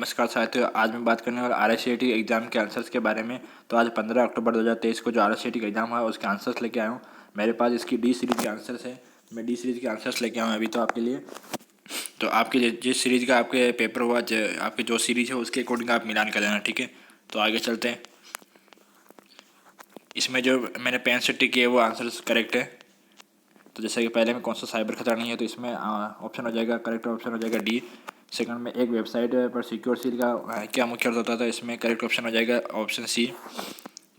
नमस्कार साथियों, आज मैं बात करने वाला RSCT एग्ज़ाम के आंसर्स के बारे में। तो आज 15 अक्टूबर 2023 को जो RSCT का एग्ज़ाम है उसके आंसर्स लेके आया हूँ। मेरे पास इसकी डी सीरीज़ के आंसर्स है। मैं डी सीरीज़ के आंसर्स लेके आया हूँ अभी तो आपके लिए। तो आपके जिस सीरीज़ का आपके पेपर हुआ, आपकी जो सीरीज़ है उसके अकॉर्डिंग आप मिलान कर लेना, ठीक है। तो आगे चलते हैं। इसमें जो मैंने पेन से टिक किए वो आंसर्स करेक्ट है। तो जैसे कि पहले में कौन सा साइबर खतरा नहीं है, तो इसमें ऑप्शन हो जाएगा, करेक्ट ऑप्शन हो जाएगा डी। सेकंड में एक वेबसाइट पर सिक्योर सील का क्या मुख्य अर्थ होता था, इसमें करेक्ट ऑप्शन हो जाएगा ऑप्शन सी।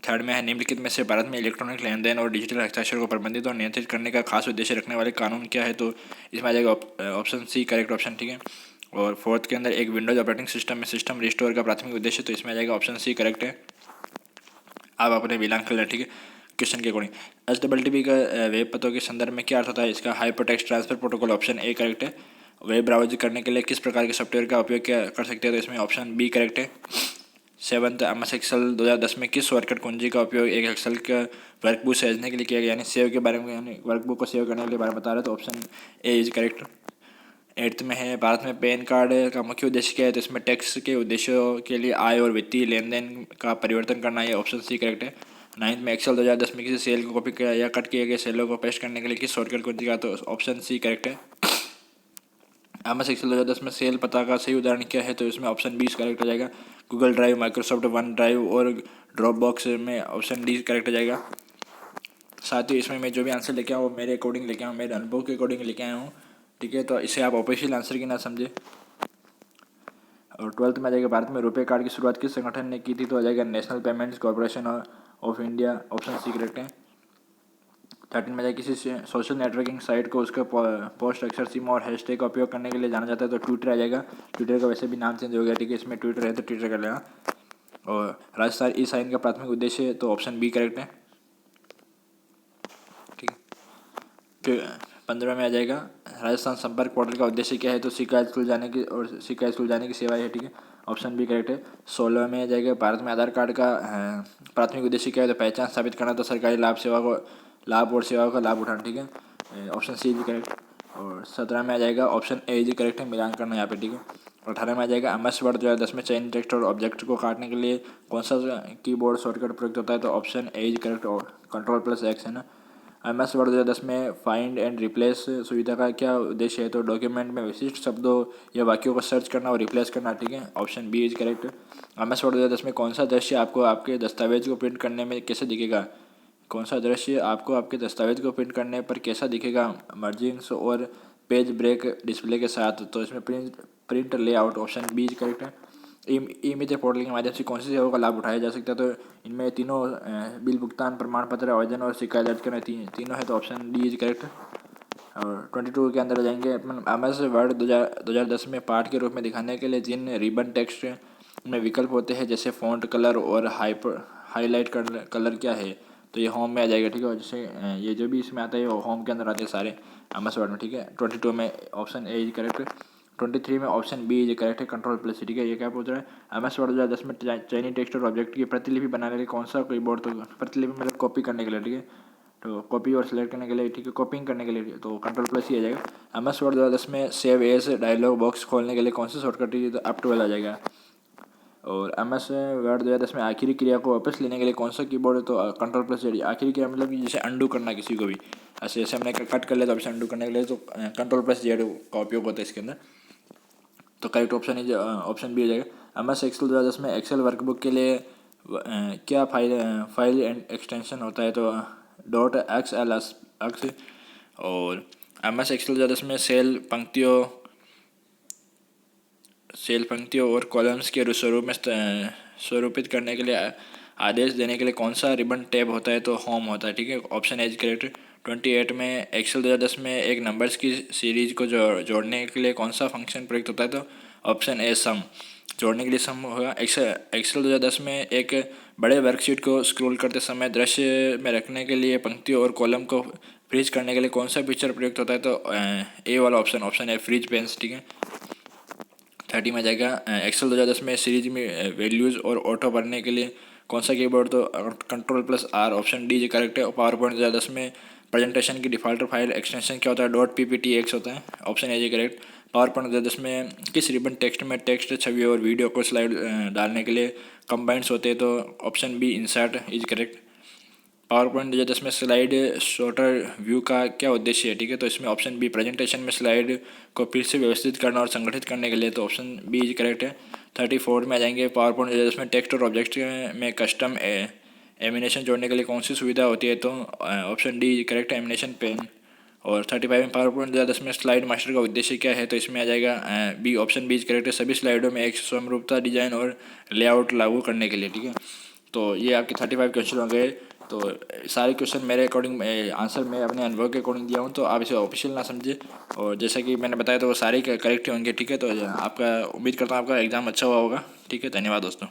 थर्ड में है, निम्नलिखित में से भारत में इलेक्ट्रॉनिक लेन देन और डिजिटल हस्ताक्षर को प्रबंधित और नियंत्रित करने का खास उद्देश्य रखने वाले कानून क्या है, तो इसमें आ जाएगा ऑप्शन सी करेक्ट ऑप्शन, ठीक है। और फोर्थ के अंदर एक विंडोज ऑपरेटिंग सिस्टम में सिस्टम रिस्टोर का प्राथमिक उद्देश्य, तो इसमें आ जाएगा ऑप्शन सी करेक्ट है। आप अपने मिलान कर लें, ठीक है, क्वेश्चन के अकॉर्डिंग। HTTP का वेब पतों के संदर्भ में क्या अर्थ होता है, इसका hypertext transfer protocol, option A correct है। वेब ब्राउज करने के लिए किस प्रकार के सॉफ्टवेयर का उपयोग क्या कर सकते हैं, तो इसमें ऑप्शन बी करेक्ट है। सेवंथ, MS एक्सेल 2010 में किस शॉर्टकट कुंजी का उपयोग एक एक्सेल का वर्कबुक सहेजने के लिए किया गया, यानी सेव के बारे में, यानी वर्कबुक को सेव करने के लिए बारे में बता रहा है, तो option A is correct. Eighth में है, भारत में पैन कार्ड का मुख्य उद्देश्य क्या है, तो इसमें टैक्स के उद्देश्यों के लिए आय और वित्तीय लेन देन का परिवर्तन करना, है ऑप्शन सी करेक्ट है। नाइन्थ में एक्सेल 2010 में किसी सेल को कॉपी किया या कट किए गए सेलों को पेस्ट करने के लिए किस शॉर्टकट कुंजी का, तो ऑप्शन सी करेक्ट है। MS एक्सेल 2010 में सेल पता का सही उदाहरण क्या है, तो इसमें ऑप्शन बी करेक्ट हो जाएगा। Google drive, Microsoft one drive और ड्रॉप बॉक्स में ऑप्शन डी करेक्ट हो जाएगा। साथ ही इसमें मैं जो भी आंसर लेके आऊँ वो मेरे अकॉर्डिंग लेके आऊँ, मेरे अनुभव के अकॉर्डिंग लेके आया हूँ, ठीक है। तो इसे आप ऑफिशियल आंसर की ना समझे। और ट्वेल्थ में आ जाएगा, भारत में रुपए कार्ड की शुरुआत किस संगठन ने की थी, तो आ जाएगा National Payments Corporation of India, option C correct है। 13 में जाएगा, किसी सोशल नेटवर्किंग साइट को उसका पोस्ट अक्षर सिम और हैशटैग का उपयोग करने के लिए जाना जाता है, तो ट्विटर आ जाएगा। ट्विटर का वैसे भी नाम चेंज हो गया, ठीक है, इसमें ट्विटर है तो ट्विटर कर लेना। और राजस्थान ई साइन का प्राथमिक उद्देश्य, तो ऑप्शन बी करेक्ट है, ठीक है। फिर 15 में आ जाएगा, राजस्थान संपर्क पोर्टल का उद्देश्य क्या है, तो शिकायत सुलझाने की और शिकायत सुलझाने की सेवा है, ठीक है, ऑप्शन बी करेक्ट है। 16 में आ जाएगा, भारत में आधार कार्ड का प्राथमिक उद्देश्य क्या है, तो पहचान स्थापित करना, तो सरकारी लाभ और सेवाओं का लाभ उठाना, ठीक है, ऑप्शन सी इज करेक्ट। और 17 में आ जाएगा, ऑप्शन ए इज करेक्ट है, मिलान करना यहाँ पे, ठीक है। 18 में आ जाएगा, MS वर्ड 2010 में चयन टेक्स्ट और ऑब्जेक्ट को काटने के लिए कौन सा कीबोर्ड शॉर्टकट प्रयुक्त होता है, तो ऑप्शन ए इज करेक्ट, और Ctrl+X है ना। MS वर्ड 2010 में फाइंड एंड रिप्लेस सुविधा का क्या उद्देश्य है, तो डॉक्यूमेंट में विशिष्ट शब्दों या वाक्यों को सर्च करना और रिप्लेस करना, ठीक है, option B is correct. MS Word 2010 में कौन सा दृश्य आपको आपके दस्तावेज को प्रिंट करने में कैसे दिखेगा, कौन सा दृश्य आपको आपके दस्तावेज को प्रिंट करने पर कैसा दिखेगा, मर्जिंग्स और पेज ब्रेक डिस्प्ले के साथ, तो इसमें print layout, option B is correct है। ई मित्र पोर्टल के माध्यम से कौन सी सेवाओं का लाभ उठाया जा सकता है, तो इनमें तीनों बिल भुगतान, प्रमाण पत्र आवेदन और शिकायत दर्ज करना तीनों है, तो ऑप्शन डी इज करेक्ट। और 22 के अंदर जाएंगे अपन, MS वर्ड 2010 में पाठ के रूप में दिखाने के लिए जिन रिबन टेक्स्ट में विकल्प होते हैं, जैसे फॉन्ट कलर और हाईलाइट कलर क्या है, तो ये होम में आ जाएगा, ठीक है। और जैसे ये जो भी इसमें आता है वो होम के अंदर आते हैं सारे MS वर्ड में, ठीक है। 22 में ऑप्शन ए इज करेक्ट। 23 में ऑप्शन बी इज करेक्ट है, Ctrl+C, ठीक है। ये क्या पूछ रहा है, MS वर्ड 2010 में चयनी टेक्स्ट और ऑब्जेक्ट की प्रतिलिपि बनाने के लिए कौन सा कीबोर्ड, तो प्रतिलिपि मतलब कॉपी करने के लिए, ठीक है, तो कॉपी और सिलेक्ट करने के लिए, ठीक है, कॉपिंग करने के लिए, तो Ctrl+C आ जाएगा। MS वर्ड 2010 में सेव एज डायलॉग बॉक्स खोलने के लिए कौन सा शॉर्टकट है, तो F12 आ जाएगा। और MS वर्ड 2010 में आखिरी क्रिया को वापस लेने के लिए कौन सा कीबोर्ड है, तो Ctrl+Z। आखिरी क्रिया मतलब कि जैसे अंडू करना किसी को भी, ऐसे जैसे हमने कट कर लिया तो ऑप्शन अंडू करने के लिए तो Ctrl+Z का उपयोग होता है इसके अंदर, तो correct option is option B हो जाएगा। MS एक्सेल 2010 में एक्सेल वर्कबुक के लिए क्या फाइल एंड एक्सटेंशन होता है, तो .xls। और MS एक्सेल 2010 में सेल पंक्तियों और कॉलम्स के स्वरूप में स्वरूपित करने के लिए आदेश देने के लिए कौन सा रिबन टैब होता है, तो होम होता है, ठीक है, ऑप्शन एज करेक्ट। 28 में एक्सेल 2010 में एक नंबर्स की सीरीज को जोड़ने के लिए कौन सा फंक्शन प्रयुक्त होता है, तो ऑप्शन ए सम, जोड़ने के लिए सम होगा। एक्सेल 2010 में एक बड़े वर्कशीट को स्क्रॉल करते समय दृश्य में रखने के लिए पंक्तियों और कॉलम को फ्रीज करने के लिए कौन सा फीचर प्रयुक्त होता है, तो ए वाला ऑप्शन है फ्रीज पेन्स, ठीक है। 30 में जाएगा, एक्सेल 2010 में सीरीज में वैल्यूज़ और ऑटो भरने के लिए कौन सा कीबोर्ड, तो Ctrl+R, ऑप्शन डी करेक्ट है। और पावर पॉइंट 2010 में प्रेजेंटेशन की डिफ़ॉल्ट फाइल एक्सटेंशन क्या होता है, .pptx होता है, ऑप्शन ए जी करेक्ट। पावर पॉइंट 2010 में किस रिबन टेक्स्ट में टेक्स्ट, छवि और वीडियो को स्लाइड डालने के लिए कंबाइंड्स होते हैं? तो option B insert is correct. PowerPoint 2010 में स्लाइड शॉर्टर व्यू का क्या उद्देश्य है? ठीक है, तो इसमें ऑप्शन बी प्रेजेंटेशन में स्लाइड को फिर से व्यवस्थित करना और संगठित करने के लिए, तो ऑप्शन बी इज करेक्ट है। 34 में आ जाएंगे, पावर पॉइंट 2010 में टेक्स्ट और ऑब्जेक्ट में कस्टम एमिनेशन जोड़ने के लिए कौन सी सुविधा होती है? तो ऑप्शन डी इज करेक्ट, एमिनेशन पेन। और 35 में पावर पॉइंट 2010 में स्लाइड मास्टर का उद्देश्य क्या है? तो इसमें आ जाएगा B, option B is correct है, सभी स्लाइडों में एक समरूपता डिजाइन और लेआउट लागू करने के लिए। ठीक है, तो ये आपके 35 क्वेश्चन हो गए। तो सारे क्वेश्चन मेरे अकॉर्डिंग आंसर मैं अपने अनुभव के अकॉर्डिंग दिया हूँ, तो आप इसे ऑफिशियल ना समझे। और जैसा कि मैंने बताया तो वो सारे करेक्ट होंगे। ठीक है, तो आपका उम्मीद करता हूँ आपका एग्ज़ाम अच्छा हुआ होगा। ठीक है, धन्यवाद दोस्तों।